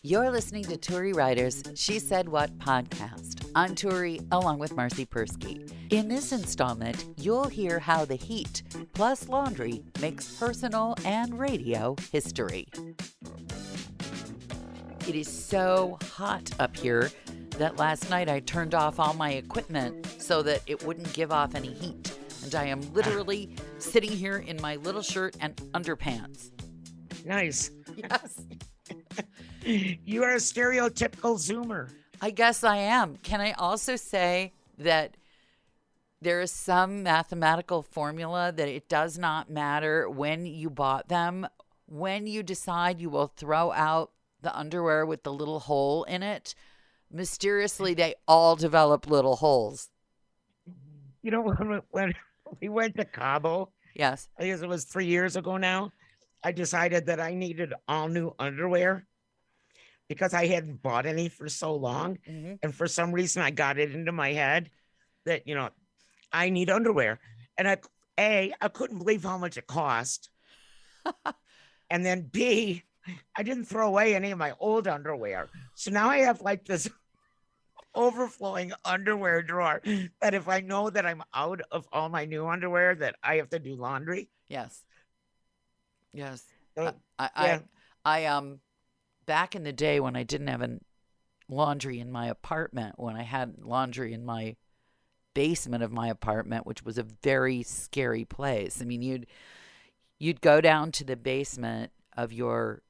You're listening to Turi Ryder's She Said What podcast. I'm Turi, along with Marcy Persky. In this installment, you'll hear how the heat plus laundry makes personal and radio history. It is so hot up here that last night I turned off all my equipment so that it wouldn't give off any heat. And I am literally sitting here in my little shirt and underpants. Nice. Yes. You are a stereotypical Zoomer. I guess I am. Can I also say that there is some mathematical formula that it does not matter when you bought them. When you decide you will throw out the underwear with the little hole in it, mysteriously they all develop little holes. You know, when we went to Cabo, Yes. I guess it was 3 years ago now, I decided that I needed all new underwear because I hadn't bought any for so long. Mm-hmm. And for some reason, I got it into my head that, you know, I need underwear. And I couldn't believe how much it cost. And then B, I didn't throw away any of my old underwear. So now I have like this overflowing underwear drawer that if I know that I'm out of all my new underwear, that I have to do laundry. Yes. Yes. So, I back in the day when I didn't have laundry in my apartment, when I had laundry in my basement of my apartment, which was a very scary place. I mean, you'd go down to the basement of your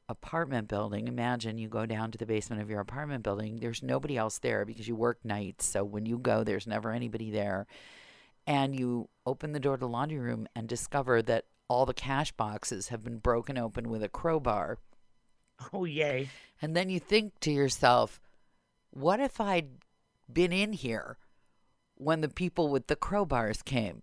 apartment building. Imagine you go down to the basement of your apartment building. There's nobody else there because you work nights. So when you go, there's never anybody there. And you open the door to the laundry room and discover that all the cash boxes have been broken open with a crowbar. Oh, yay. And then you think to yourself, what if I'd been in here when the people with the crowbars came?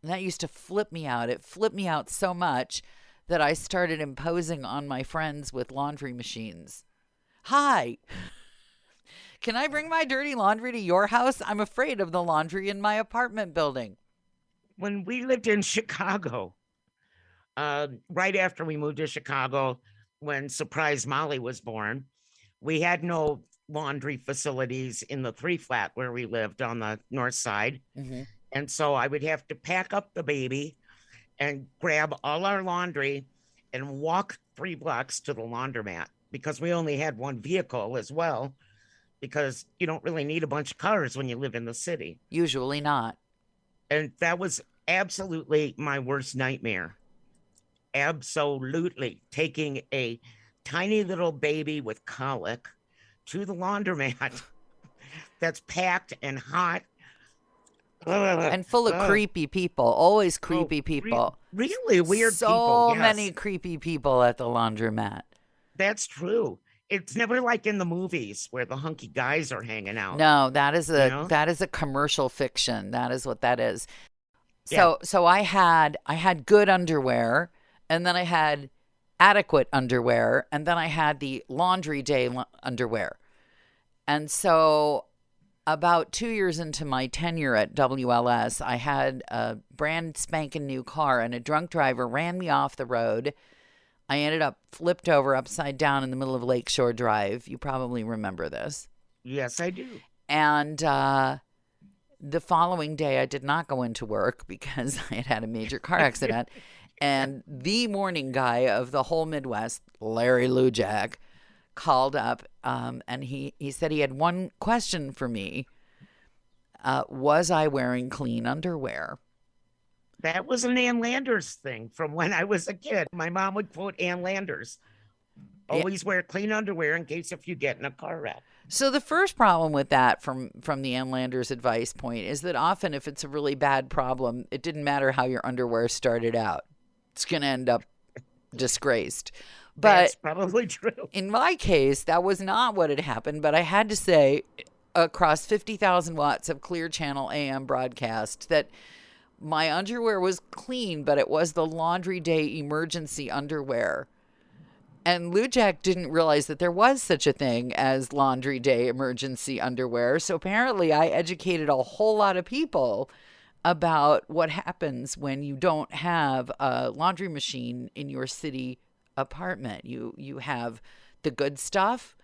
And that used to flip me out. It flipped me out so much that I started imposing on my friends with laundry machines. Hi, can I bring my dirty laundry to your house? I'm afraid of the laundry in my apartment building. When we lived in Chicago, right after we moved to Chicago, when Surprise Molly was born, we had no laundry facilities in the 3-flat where we lived on the north side. Mm-hmm. And so I would have to pack up the baby and grab all our laundry and walk 3 blocks to the laundromat because we only had one vehicle as well, because you don't really need a bunch of cars when you live in the city. Usually not. And that was absolutely my worst nightmare. Absolutely. Taking a tiny little baby with colic to the laundromat that's packed and hot. And full of creepy people. Always creepy people. Really weird people. So Yes. many creepy people at the laundromat. That's true. It's never like in the movies where the hunky guys are hanging out. No, that is a commercial fiction. That is what that is. So I had good underwear, and then I had adequate underwear, and then I had the laundry day underwear. And so about 2 years into my tenure at WLS, I had a brand spanking new car, and a drunk driver ran me off the road. I ended up flipped over upside down in the middle of Lakeshore Drive. You probably remember this. Yes, I do. And the following day, I did not go into work because I had a major car accident. And the morning guy of the whole Midwest, Larry Lujak, called up and he said he had one question for me. Was I wearing clean underwear? That was an Ann Landers thing from when I was a kid. My mom would quote Ann Landers. Always wear clean underwear in case if you get in a car wreck. So the first problem with that from the Ann Landers advice point is that often if it's a really bad problem, it didn't matter how your underwear started out. It's going to end up disgraced. But that's probably true. In my case, that was not what had happened. But I had to say, across 50,000 watts of Clear Channel AM broadcast, that my underwear was clean, but it was the laundry day emergency underwear. And Lujak didn't realize that there was such a thing as laundry day emergency underwear. So apparently I educated a whole lot of people about what happens when you don't have a laundry machine in your city apartment. You have the good stuff,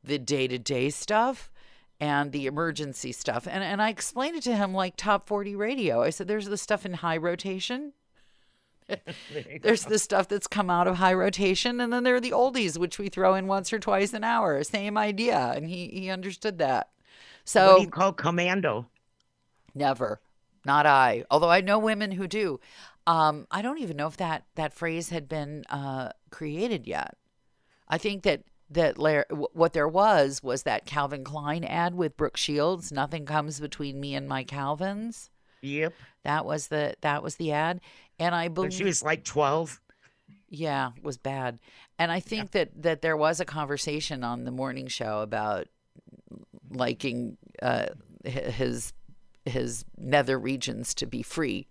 the day-to-day stuff, and the emergency stuff. And I explained it to him like top 40 radio. I said, there's the stuff in high rotation. There's the stuff that's come out of high rotation, and then there are the oldies, which we throw in once or twice an hour. Same idea. And he understood that. So what do you call commando? Never. Not I. Although I know women who do. I don't even know if that phrase had been created yet. I think that what there was that Calvin Klein ad with Brooke Shields. Nothing comes between me and my Calvins. Yep. That was the ad, and I believe she was like 12. Yeah, it was bad. And I think that there was a conversation on the morning show about liking his nether regions to be free.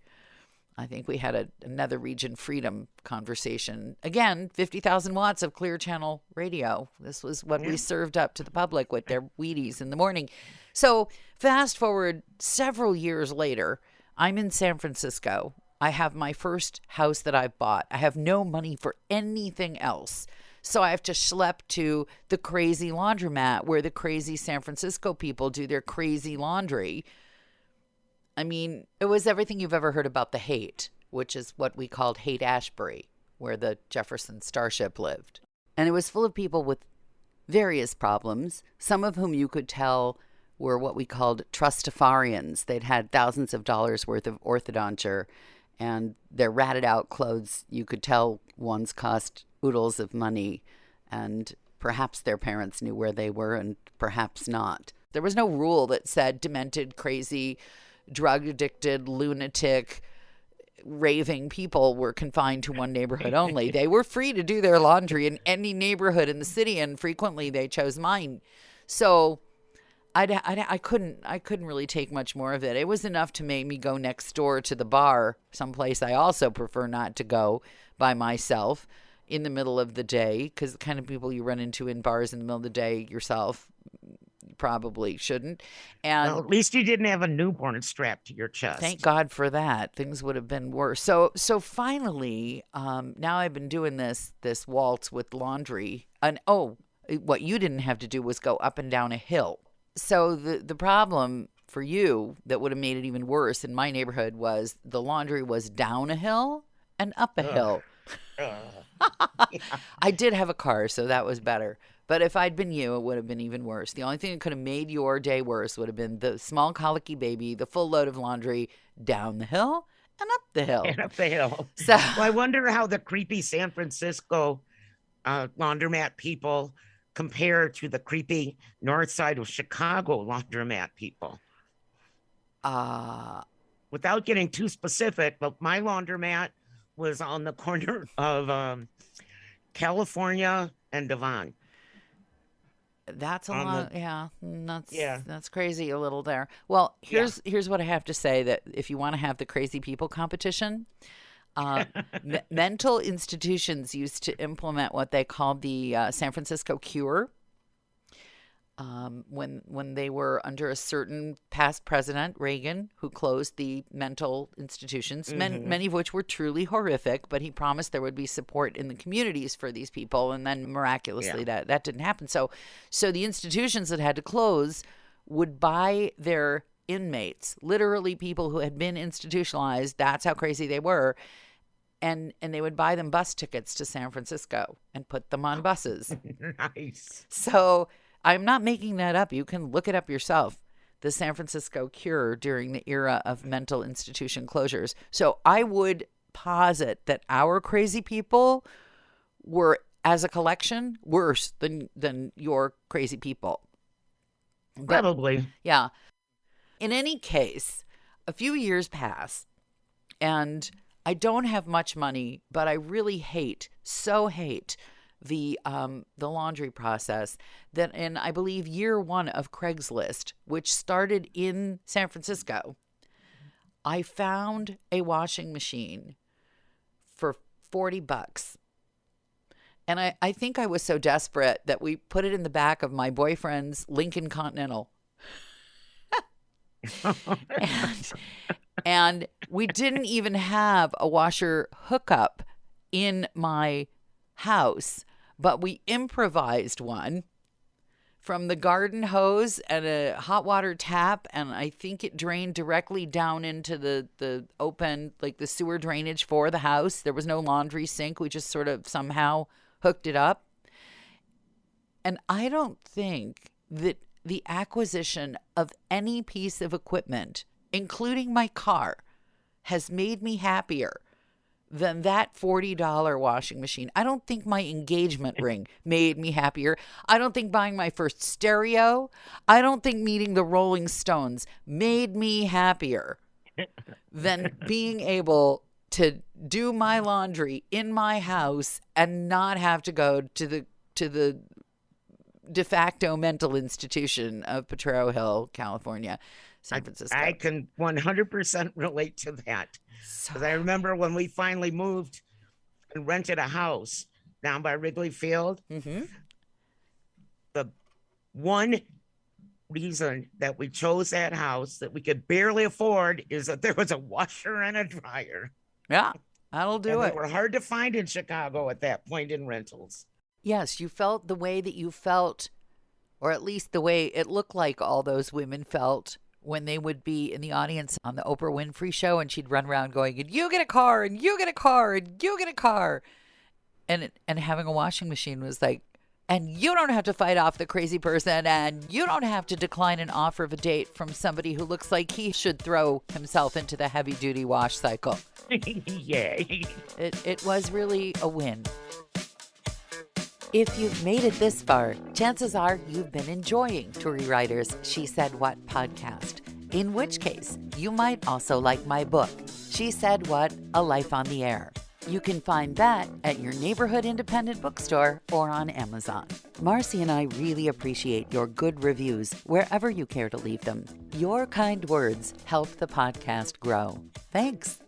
I think we had a nether region freedom conversation. Again, 50,000 watts of clear channel radio. This was what we served up to the public with their Wheaties in the morning. So fast forward several years later, I'm in San Francisco. I have my first house that I bought. I have no money for anything else. So I have to schlep to the crazy laundromat where the crazy San Francisco people do their crazy laundry. I mean, it was everything you've ever heard about the Haight, which is what we called Haight-Ashbury, where the Jefferson Starship lived. And it was full of people with various problems, some of whom you could tell were what we called trustafarians. They'd had thousands of dollars worth of orthodonture, and their ratted out clothes, you could tell ones cost oodles of money, and perhaps their parents knew where they were and perhaps not. There was no rule that said demented, crazy, drug-addicted, lunatic, raving people were confined to one neighborhood only. They were free to do their laundry in any neighborhood in the city, and frequently they chose mine. So I couldn't really take much more of it. It was enough to make me go next door to the bar, someplace I also prefer not to go by myself in the middle of the day, because the kind of people you run into in bars in the middle of the day yourself probably shouldn't. And well, at least you didn't have a newborn strapped to your chest. Thank God for that. Things would have been worse. So finally, now I've been doing this waltz with laundry. And what you didn't have to do was go up and down a hill. So the problem for you that would have made it even worse in my neighborhood was the laundry was down a hill and up a hill. I did have a car, so that was better. But if I'd been you, it would have been even worse. The only thing that could have made your day worse would have been the small colicky baby, the full load of laundry down the hill and up the hill. And up the hill. So, well, I wonder how the creepy San Francisco laundromat people compare to the creepy north side of Chicago laundromat people. Without getting too specific, but my laundromat was on the corner of California and Devon. That's a lot. That's crazy a little there. Well, here's what I have to say, that if you want to have the crazy people competition, mental institutions used to implement what they called the San Francisco Cure. When they were under a certain past president, Reagan, who closed the mental institutions, many of which were truly horrific, but he promised there would be support in the communities for these people, and then miraculously that didn't happen. So the institutions that had to close would buy their inmates, literally people who had been institutionalized, that's how crazy they were, and they would buy them bus tickets to San Francisco and put them on buses. Nice. So I'm not making that up. You can look it up yourself. The San Francisco Cure during the era of mental institution closures. So I would posit that our crazy people were, as a collection, worse than your crazy people. Probably. Yeah. In any case, a few years pass, and I don't have much money, but I really hate the laundry process that in, I believe, year one of Craigslist, which started in San Francisco, I found a washing machine for $40. And I think I was so desperate that we put it in the back of my boyfriend's Lincoln Continental. and we didn't even have a washer hookup in my house, but we improvised one from the garden hose and a hot water tap, and I think it drained directly down into the open, like the sewer drainage for the house. There was no laundry sink. We just sort of somehow hooked it up. And I don't think that the acquisition of any piece of equipment, including my car, has made me happier than that $40 washing machine. I don't think my engagement ring made me happier. I don't think buying my first stereo, I don't think meeting the Rolling Stones made me happier than being able to do my laundry in my house and not have to go to the de facto mental institution of Potrero Hill, California, San Francisco. I can 100% relate to that. Because I remember when we finally moved and rented a house down by Wrigley Field, the one reason that we chose that house that we could barely afford is that there was a washer and a dryer. Yeah, that'll do it. They were hard to find in Chicago at that point in rentals. Yes, you felt the way that you felt, or at least the way it looked like all those women felt when they would be in the audience on the Oprah Winfrey show, and she'd run around going, and you get a car, and you get a car, and you get a car. And having a washing machine was like, and you don't have to fight off the crazy person, and you don't have to decline an offer of a date from somebody who looks like he should throw himself into the heavy-duty wash cycle. Yeah. It was really a win. If you've made it this far, chances are you've been enjoying Turi Ryder's She Said What podcast, in which case you might also like my book, She Said What, A Life on the Air. You can find that at your neighborhood independent bookstore or on Amazon. Marcy and I really appreciate your good reviews wherever you care to leave them. Your kind words help the podcast grow. Thanks.